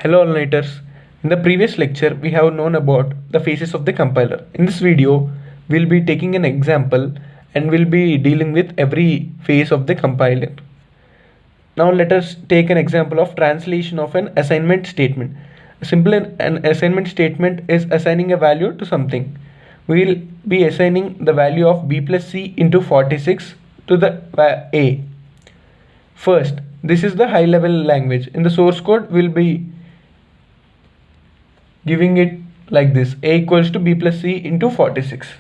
Hello all nighters. In the previous lecture we have known about the phases of the compiler. In this video we'll be taking an example and we'll be dealing with every phase of the compiler. Now let us take an example of translation of an assignment statement. An assignment statement is assigning a value to something. We will be assigning the value of b plus c into 46 to the a. First, this is the high level language. In the source code we'll be giving it like this: a equals to b plus c into 46.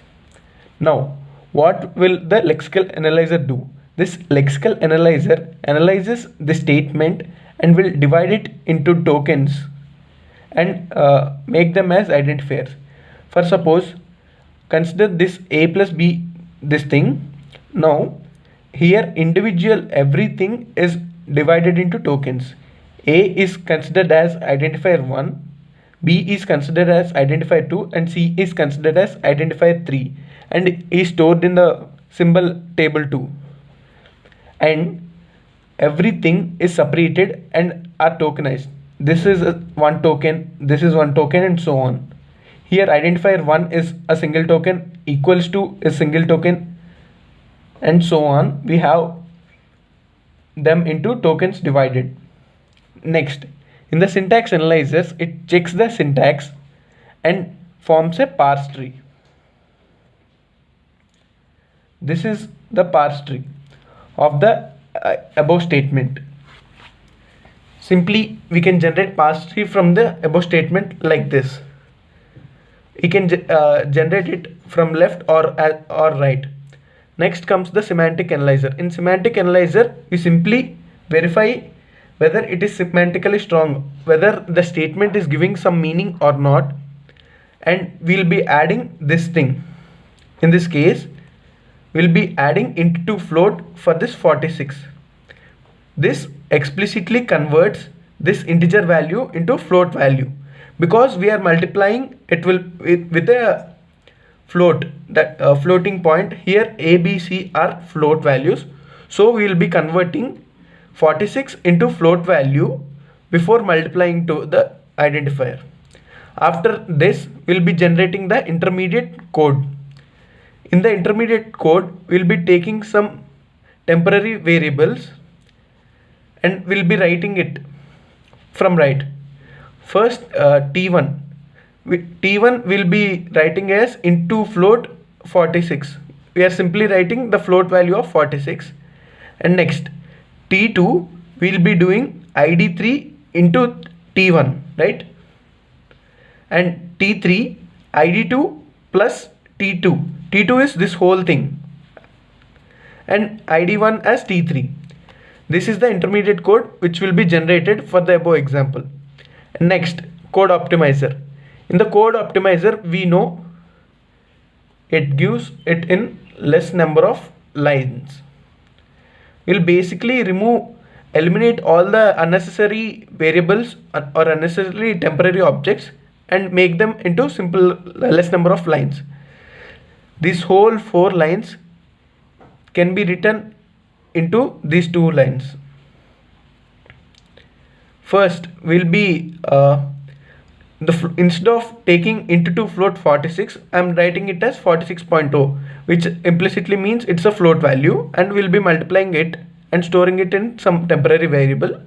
Now what will the lexical analyzer do? This lexical analyzer analyzes the statement and will divide it into tokens and make them as identifiers. For suppose, consider this a plus b, this thing. Now here individual everything is divided into tokens. A is considered as identifier 1, B is considered as identifier 2, and C is considered as identifier 3, and is stored in the symbol table 2. And everything is separated and are tokenized. This is one token, this is one token, and so on. Here identifier 1 is a single token, equals to a single token, and so on. We have them into tokens divided. Next, in the syntax analyzers, it checks the syntax and forms a parse tree. This is the parse tree of the above statement. Simply we can generate parse tree from the above statement like this. We can generate it from left or right. Next comes the semantic analyzer. In semantic analyzer, we simply verify whether it is semantically strong, whether the statement is giving some meaning or not, and we'll be adding this thing. In this case, we'll be adding int to float for this 46. This explicitly converts this integer value into float value, because we are multiplying it with a float, that floating point. Here a, b, c are float values, so we will be converting 46 into float value before multiplying to the identifier. After this, we'll be generating the intermediate code. In the intermediate code, we'll be taking some temporary variables and we'll be writing it from right. First, t1. T1 will be writing as into float 46. We are simply writing the float value of 46. And next, T2 will be doing ID3 into T1, right? And T3 ID2 plus T2. T2 is this whole thing, and ID1 as T3. This is the intermediate code which will be generated for the above example. Next, code optimizer. In the code optimizer, we know it gives it in less number of lines. We'll basically eliminate all the unnecessary variables or unnecessary temporary objects and make them into simple less number of lines. These whole 4 lines can be written into these 2 lines. First, we'll be instead of taking int to float 46, I'm writing it as 46.0, which implicitly means it's a float value, and we'll be multiplying it and storing it in some temporary variable,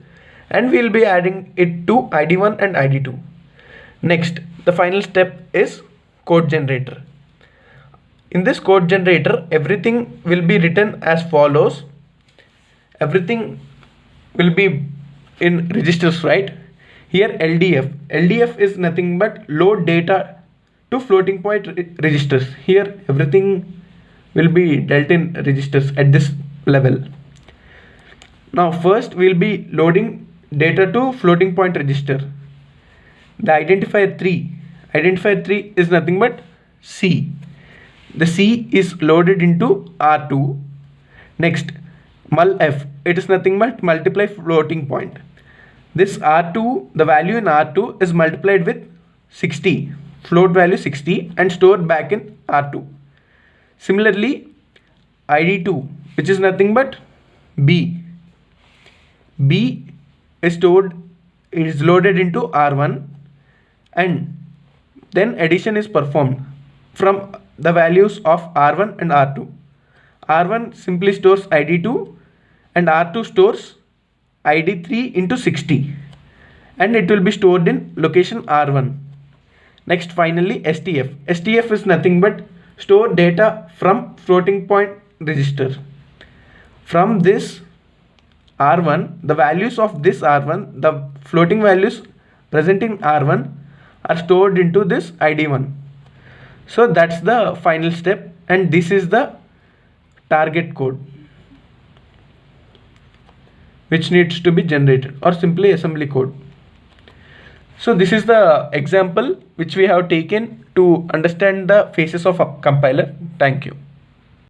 and we'll be adding it to ID1 and ID2. Next, the final step is code generator. In this code generator, everything will be written as follows. Everything will be in registers, right? Here LDF is nothing but load data to floating point registers. Here everything will be dealt in registers at this level. Now first we'll be loading data to floating point register. The identifier 3 is nothing but C. The C is loaded into R2. Next, mulf, it is nothing but multiply floating point. This R2, the value in R2 is multiplied with 60, float value 60, and stored back in R2. Similarly, ID2, which is nothing but B. B is stored is loaded into R1, and then addition is performed from the values of R1 and R2. R1 simply stores ID2 and R2 stores ID3 into 60, and it will be stored in location R1. Next, finally, STF. STF is nothing but store data from floating point register. From this R1, the values of this R1, the floating values present in R1 are stored into this ID1. So that's the final step, and this is the target code which needs to be generated, or simply assembly code. So this is the example which we have taken to understand the phases of a compiler. Thank you.